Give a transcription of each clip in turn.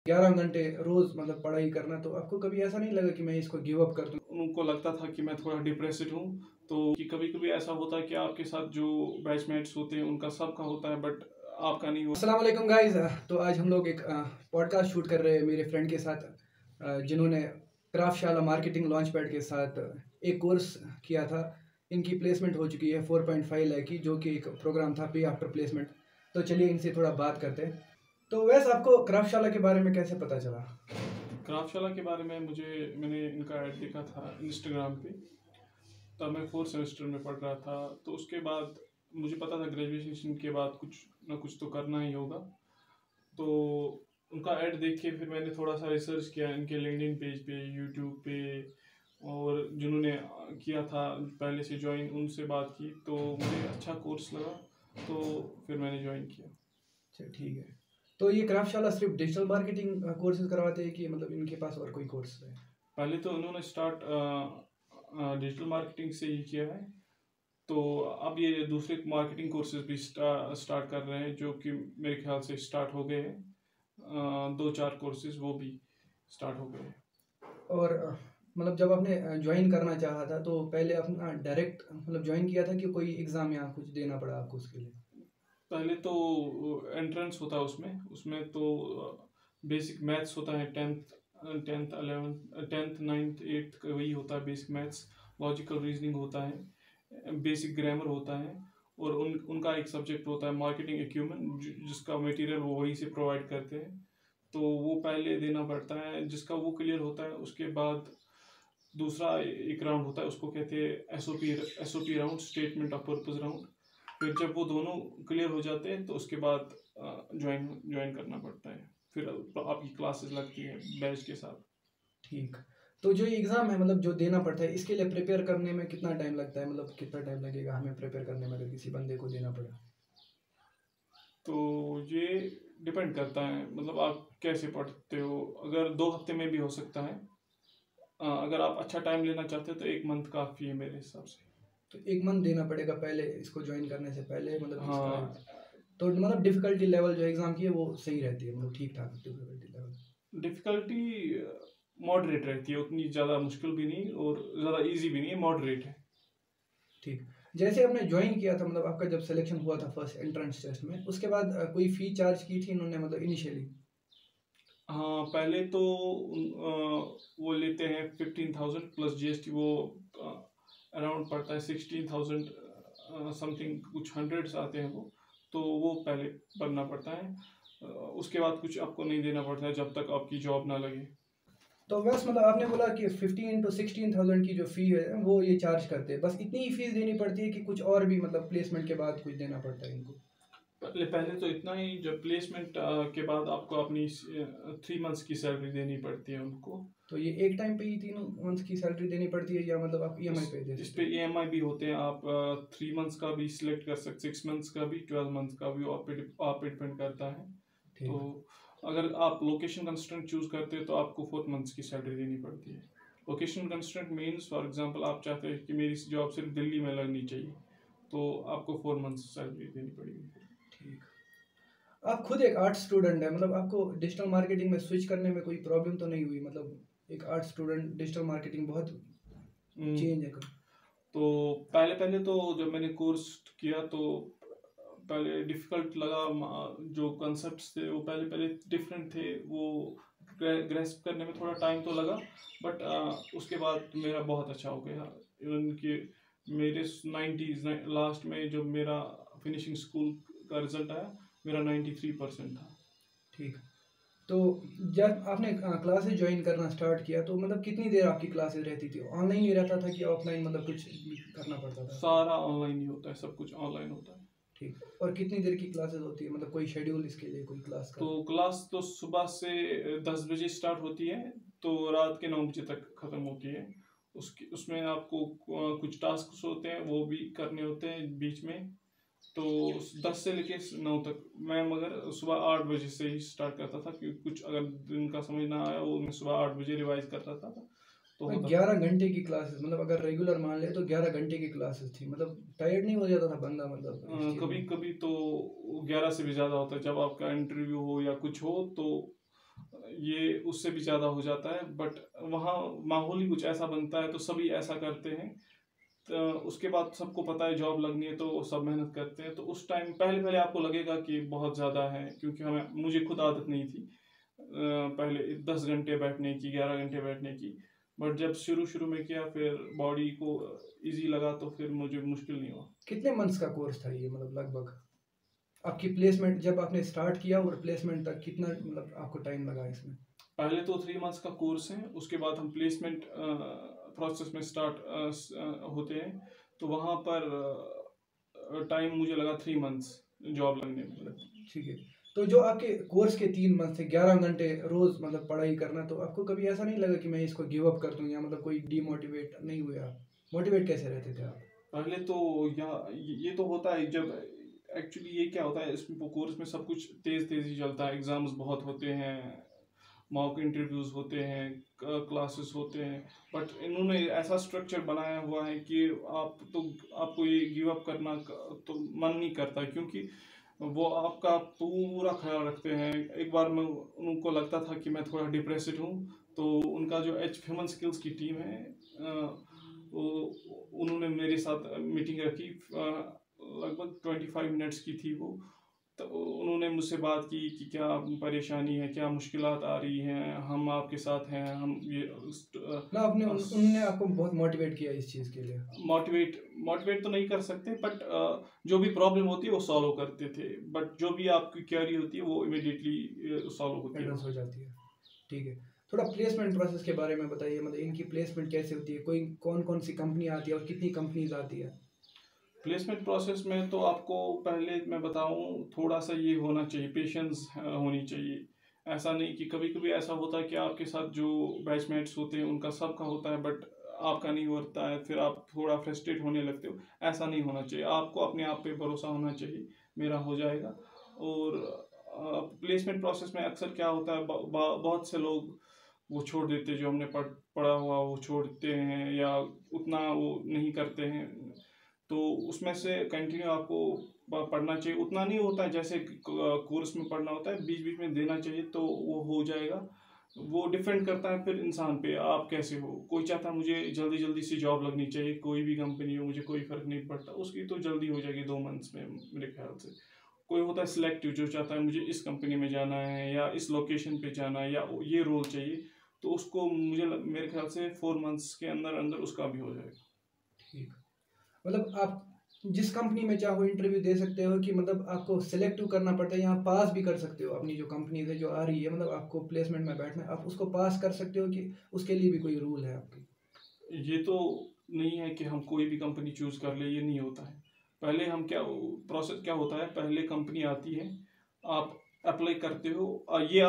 11 घंटे रोज मतलब पढ़ाई करना, तो आपको कभी ऐसा नहीं लगा कि मैं इसको गिव अप कर दूं? उनको लगता था कि मैं थोड़ा डिप्रेस्ड हूँ। तो कि कभी-कभी ऐसा होता है कि आपके साथ जो बैचमेट्स होते हैं उनका सबका होता है, बट आपका नहीं होता। अस्सलाम वालेकुम गाइस। तो आज हम लोग एक पॉडकास्ट शूट कर रहे हैं मेरे फ्रेंड के साथ, जिन्होंने क्राफ्टशाला मार्केटिंग लॉन्च पैड के साथ एक कोर्स किया था। इनकी प्लेसमेंट हो चुकी है 4.5 लाख की, जो कि एक प्रोग्राम था पे आफ्टर प्लेसमेंट। तो चलिए इनसे थोड़ा बात करते हैं। तो वैसे आपको क्राफ्टशाला के बारे में कैसे पता चला? क्राफ्टशाला के बारे में मैंने इनका ऐड देखा था इंस्टाग्राम पे। तब मैं 4th सेमेस्टर में पढ़ रहा था, तो उसके बाद मुझे पता था ग्रेजुएशन के बाद कुछ ना कुछ तो करना ही होगा। तो उनका ऐड देख के फिर मैंने थोड़ा सा रिसर्च किया इनके लिंक्डइन पेज पे, यूट्यूब पे, और जिन्होंने किया था पहले से ज्वाइन उनसे बात की, तो मुझे अच्छा कोर्स लगा, तो फिर मैंने ज्वाइन किया। अच्छा, ठीक है। तो ये क्राफ्टशाला सिर्फ डिजिटल मार्केटिंग कोर्सेज करवाते हैं कि मतलब इनके पास और कोई कोर्स है? पहले तो उन्होंने स्टार्ट डिजिटल मार्केटिंग से ही किया है, तो अब ये दूसरे मार्केटिंग कोर्सेज भी स्टार्ट कर रहे हैं, जो कि मेरे ख्याल से स्टार्ट हो गए हैं। 2-4 कोर्सेज वो भी स्टार्ट हो गए हैं। और मतलब जब आपने ज्वाइन करना चाहा था, तो पहले अपना डायरेक्ट मतलब ज्वाइन किया था कि कोई एग्ज़ाम या कुछ देना पड़ा आपको उसके लिए? पहले तो एंट्रेंस होता है, उसमें तो बेसिक मैथ्स होता है। Tenth 11th 10th 9th 8th का वही होता है, बेसिक मैथ्स। लॉजिकल रीजनिंग होता है, बेसिक ग्रामर होता है, और उनका एक सब्जेक्ट होता है मार्केटिंग एक्यूमेन, जिसका मटेरियल वो वहीं से प्रोवाइड करते हैं। तो वो पहले देना पड़ता है, जिसका वो क्लियर होता है उसके बाद दूसरा एक राउंड होता है, उसको कहते हैं SOP round, statement of purpose round. फिर जब वो दोनों क्लियर हो जाते हैं तो उसके बाद ज्वाइन ज्वाइन करना पड़ता है। फिर आपकी क्लासेस लगती है बैच के साथ। ठीक। तो जो ये एग्ज़ाम है मतलब जो देना पड़ता है, इसके लिए प्रिपेयर करने में कितना टाइम लगता है? मतलब कितना टाइम लगेगा हमें प्रिपेयर करने में अगर किसी बंदे को देना पड़ा? तो ये डिपेंड करता है, मतलब आप कैसे पढ़ते हो। अगर 2 हफ्ते में भी हो सकता है। अगर आप अच्छा टाइम लेना चाहते हो तो 1 मंथ काफ़ी है मेरे हिसाब से। तो 1 मंथ देना पड़ेगा पहले इसको ज्वाइन करने से पहले, मतलब इसका हाँ, तो मतलब डिफ़िकल्टी लेवल जो एग्ज़ाम की है वो सही रहती है, मतलब ठीक-ठाक डिफ़िकल्टी लेवल? डिफ़िकल्टी मॉडरेट रहती है, उतनी ज़्यादा मुश्किल भी नहीं और ज़्यादा इजी भी नहीं है, मॉडरेट है। ठीक। जैसे आपने जॉइन किया था, मतलब आपका जब सिलेक्शन हुआ था फर्स्ट एंट्रेंस टेस्ट में, उसके बाद कोई फ़ी चार्ज की थी इन्होंने मतलब इनिशियली? हाँ, पहले तो वो लेते हैं 15,000 प्लस जीएसटी। वो अराउंड पड़ता है 16,000 समथिंग, कुछ हंड्रेड्स आते हैं वो। तो वो पहले भरना पड़ता है। उसके बाद कुछ आपको नहीं देना पड़ता है जब तक आपकी जॉब ना लगे। तो बस मतलब आपने बोला कि 15 to 16,000 की जो फ़ी है वो ये चार्ज करते हैं, बस इतनी ही फ़ीस देनी पड़ती है कि कुछ और भी मतलब प्लेसमेंट के बाद कुछ देना पड़ता है इनको? पहले पहले तो इतना ही। जब प्लेसमेंट के बाद आपको अपनी 3 मंथ्स की सैलरी देनी पड़ती है उनको। तो ये एक टाइम पे ही 3 मंथ की सैलरी देनी पड़ती है या मतलब आप ईएमआई पे दे इस सकते पे हैं? ईएमआई भी होते हैं। आप 3 मंथ्स का भी सिलेक्ट कर सकते, 6 मंथ्स का भी, 12 मंथ्स का भी। आप पे डिपेंड करता है। तो ठीक। अगर आप लोकेशन कंस्ट्रेंट चूज करते हो तो आपको 4 मंथ्स की सैलरी देनी पड़ती है। Location constraint means, for example, आप चाहते हैं कि मेरी जॉब सिर्फ दिल्ली में लगनी चाहिए, तो आपको 4 मंथ्स सैलरी देनी पड़ेगी। ठीक। आप खुद एक आर्ट्स स्टूडेंट है, मतलब आपको डिजिटल मार्केटिंग में स्विच करने में कोई प्रॉब्लम तो नहीं हुई? मतलब एक आर्ट्स स्टूडेंट डिजिटल मार्केटिंग बहुत हम्म, चेंज है। तो पहले पहले तो जब मैंने कोर्स किया तो पहले डिफ़िकल्ट लगा। जो कॉन्सेप्ट्स थे वो पहले पहले डिफरेंट थे, वो ग्रेस्प करने में थोड़ा टाइम तो लगा। बट उसके बाद मेरा बहुत अच्छा हो गया। इवन कि मेरे 90s लास्ट में जब मेरा फिनिशिंग स्कूल का रिजल्ट आया, मेरा 93% था। ठीक। तो जब आपने क्लासेस ज्वाइन करना स्टार्ट किया, तो मतलब कितनी देर आपकी क्लासेस रहती थी? ऑनलाइन ही रहता था कि ऑफलाइन, मतलब कुछ भी करना पड़ता था आपको? सारा ऑनलाइन ही होता है, सब कुछ ऑनलाइन होता है। ठीक। और कितनी देर की क्लासेस होती है, मतलब कोई शेड्यूल इसके लिए कोई क्लास तो का? क्लास तो सुबह से 10 बजे स्टार्ट होती है, तो रात के 9 बजे तक ख़त्म होती है। उसमें आपको कुछ टास्क होते हैं, वो भी करने होते हैं बीच में। तो 10 से लेके 9 तक। मैं मगर सुबह 8 बजे से ही स्टार्ट करता था, क्योंकि कुछ अगर दिन का समझ ना आया, वो मैं सुबह 8 बजे रिवाइज करता था, तो भाई होता था। 11 घंटे की क्लासेस, मतलब अगर रेगुलर मान ले तो 11 घंटे की क्लासेस थी, मतलब टायर्ड नहीं हो जाता था बंदा मतलब इस चीज़ कभी में? कभी तो 11 से भी ज़्यादा होता है, जब आपका इंटरव्यू हो या कुछ हो, तो ये उससे भी ज़्यादा हो जाता है, बट वहाँ माहौल ही कुछ ऐसा बनता है तो सभी ऐसा करते हैं। तो उसके बाद सबको पता है जॉब लगनी है तो सब मेहनत करते हैं, तो उस टाइम पहले पहले आपको लगेगा कि बहुत ज़्यादा है, क्योंकि हमें मुझे खुद आदत नहीं थी पहले 10 घंटे बैठने की, 11 घंटे बैठने की। बट जब शुरू शुरू में किया फिर बॉडी को इजी लगा तो फिर मुझे मुश्किल नहीं हुआ। कितने मंथ्स का कोर्स था ये, मतलब लगभग आपकी प्लेसमेंट जब आपने स्टार्ट किया और प्लेसमेंट तक कितना मतलब आपको टाइम लगा इसमें? पहले तो 3 मंथ्स का कोर्स है, उसके बाद हम प्लेसमेंट प्रोसेस में स्टार्ट होते हैं, तो वहाँ पर टाइम मुझे लगा 3 मंथ्स जॉब लगने में। ठीक है। तो जो आपके कोर्स के 3 मंथ थे, 11 घंटे रोज मतलब पढ़ाई करना, तो आपको कभी ऐसा नहीं लगा कि मैं इसको गिव अप कर दूं, या मतलब कोई डीमोटिवेट नहीं हुए आप? मोटिवेट कैसे रहते थे आप? पहले तो ये तो होता है जब एक्चुअली ये क्या होता है इसमें कोर्स में सब कुछ तेजी चलता है, एग्जाम्स बहुत होते हैं, मॉक इंटरव्यूज होते हैं, क्लासेस होते हैं। बट इन्होंने ऐसा स्ट्रक्चर बनाया हुआ है कि आपको ये गिव अप करना तो मन नहीं करता, क्योंकि वो आपका पूरा ख्याल रखते हैं। एक बार मैं उनको लगता था कि मैं थोड़ा डिप्रेसिड हूँ, तो उनका जो ह्यूमन स्किल्स की टीम है वो उन्होंने मेरे साथ मीटिंग रखी, लगभग 25 मिनट्स की थी वो। तो उन्होंने मुझसे बात की कि क्या परेशानी है, क्या मुश्किलात आ रही हैं, हम आपके साथ हैं, हम ये ना आपने उनने आपको बहुत मोटिवेट किया इस चीज़ के लिए? मोटिवेट मोटिवेट तो नहीं कर सकते, बट जो भी प्रॉब्लम होती है वो सॉल्व करते थे, बट जो भी आपकी क्वेरी होती है वो इमिडिएटली सॉल्व होती है, एडवांस हो जाती है। ठीक है। थोड़ा प्लेसमेंट प्रोसेस के बारे में बताइए, मतलब इनकी प्लेसमेंट कैसे होती है, कोई कौन कौन सी कंपनी आती है और कितनी कंपनीज आती है? प्लेसमेंट प्रोसेस में तो आपको पहले मैं बताऊं, थोड़ा सा ये होना चाहिए, पेशेंस होनी चाहिए। ऐसा नहीं कि कभी कभी ऐसा होता है कि आपके साथ जो बैचमेट्स होते हैं उनका सबका होता है बट आपका नहीं होता है, फिर आप थोड़ा फ्रस्ट्रेट होने लगते हो। ऐसा नहीं होना चाहिए, आपको अपने आप पे भरोसा होना चाहिए, मेरा हो जाएगा। और प्लेसमेंट प्रोसेस में अक्सर क्या होता है, बहुत से लोग वो छोड़ देते हैं, जो हमने पढ़ा हुआ वो छोड़ते हैं या उतना वो नहीं करते हैं। तो उसमें से कंटिन्यू आपको पढ़ना चाहिए, उतना नहीं होता है जैसे कोर्स में पढ़ना होता है, बीच बीच में देना चाहिए तो वो हो जाएगा। वो डिपेंड करता है फिर इंसान पे, आप कैसे हो। कोई चाहता है मुझे जल्दी जल्दी से जॉब लगनी चाहिए, कोई भी कंपनी हो मुझे कोई फर्क नहीं पड़ता, उसकी तो जल्दी हो जाएगी 2 मंथ्स में मेरे ख्याल से। कोई होता है सिलेक्टिव, जो चाहता है मुझे इस कंपनी में जाना है या इस लोकेशन पे जाना है या ये रोल चाहिए, तो उसको मेरे ख्याल से 4 मंथ्स के अंदर अंदर उसका भी हो जाएगा। ठीक। मतलब आप जिस कंपनी में चाहो इंटरव्यू दे सकते हो, कि मतलब आपको सिलेक्टिव करना पड़ता है, यहाँ पास भी कर सकते हो अपनी जो कंपनी है जो आ रही है, मतलब आपको प्लेसमेंट में बैठना है, आप उसको पास कर सकते हो, कि उसके लिए भी कोई रूल है आपकी? ये तो नहीं है कि हम कोई भी कंपनी चूज कर ले, ये नहीं होता है। पहले हम क्या प्रोसेस क्या होता है, पहले कंपनी आती है, आप अप्लाई करते हो, ये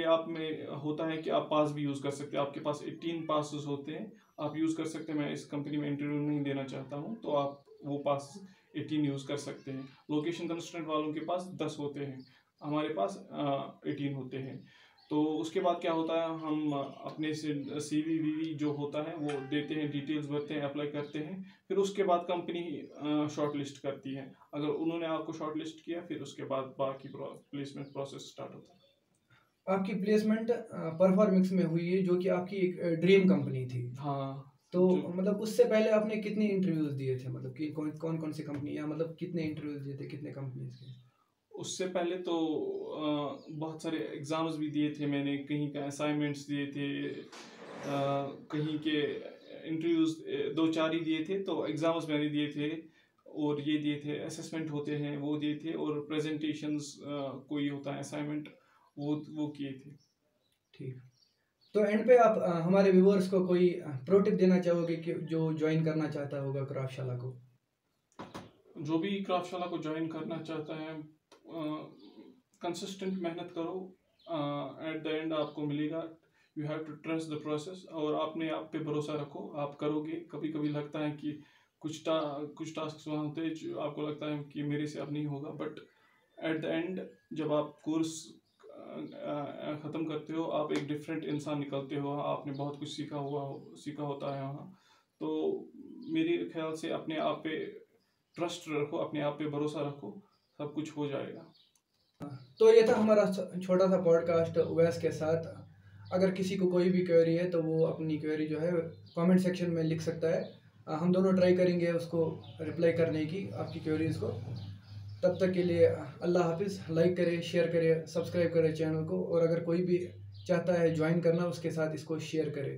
आप में होता है कि आप पास भी यूज कर सकते हो, आपके पास 18 पासेस होते हैं, आप यूज कर सकते हैं। मैं इस कंपनी में इंटरव्यू नहीं देना चाहता हूँ, तो आप वो पास 18 यूज कर सकते हैं। लोकेशन कंस्ट्रेंट वालों के पास 10 होते हैं, हमारे पास 18 होते हैं। तो उसके बाद क्या होता है, हम अपने से सीवी वीवी जो होता है वो देते हैं, डिटेल्स भरते हैं, अप्लाई करते हैं। फिर उसके बाद कंपनी शॉर्ट लिस्ट करती है, अगर उन्होंने आपको शॉर्ट लिस्ट किया फिर उसके बाद बाकी प्लेसमेंट प्रोसेस स्टार्ट होता है। आपकी प्लेसमेंट परफॉर्मिक्स में हुई है, जो कि आपकी एक ड्रीम कंपनी थी। हाँ। तो जो मतलब उससे पहले आपने कितने इंटरव्यूज दिए थे, मतलब कि कौन कौन सी कंपनी, या मतलब कितने इंटरव्यूज दिए थे कितने कंपनीज के? उससे पहले तो बहुत सारे एग्ज़ाम्स भी दिए थे मैंने, कहीं का असाइनमेंट्स दिए थे, कहीं के इंटरव्यूज़ 2-4 ही दिए थे, तो एग्ज़ाम्स मैंने दिए थे और ये दिए थे, असेसमेंट होते हैं वो दिए थे, और प्रेजेंटेशंस कोई होता है असाइनमेंट, वो किए थे। ठीक। तो एंड पे आप हमारे व्यूअर्स को कोई प्रो टिप देना चाहोगे कि जो ज्वाइन करना चाहता होगा क्राफ्टशाला को? जो भी क्राफ्टशाला को ज्वाइन करना चाहता है, कंसिस्टेंट मेहनत करो, एट द एंड आपको मिलेगा। You have to trust the process, और आपने आप पे भरोसा रखो, आप करोगे। कभी कभी लगता है कि कुछ टास्क वहाँ होते हैं जो आपको लगता है कि मेरे से अब नहीं होगा, बट एट द एंड जब आप कोर्स ख़त्म करते हो, आप एक डिफरेंट इंसान निकलते हो, आपने बहुत कुछ सीखा होता है वहाँ। तो मेरे ख्याल से अपने आप पे ट्रस्ट रखो, अपने आप पे भरोसा रखो, सब कुछ हो जाएगा। तो ये था हमारा छोटा सा पॉडकास्ट उवैस के साथ। अगर किसी को कोई भी क्वेरी है तो वो अपनी क्वेरी जो है कमेंट सेक्शन में लिख सकता है। हम दोनों ट्राई करेंगे उसको रिप्लाई करने की, आपकी क्वेरीज़ को। तब तक के लिए अल्लाह हाफिज़। लाइक करें, शेयर करें, सब्सक्राइब करें चैनल को, और अगर कोई भी चाहता है ज्वाइन करना उसके साथ इसको शेयर करें।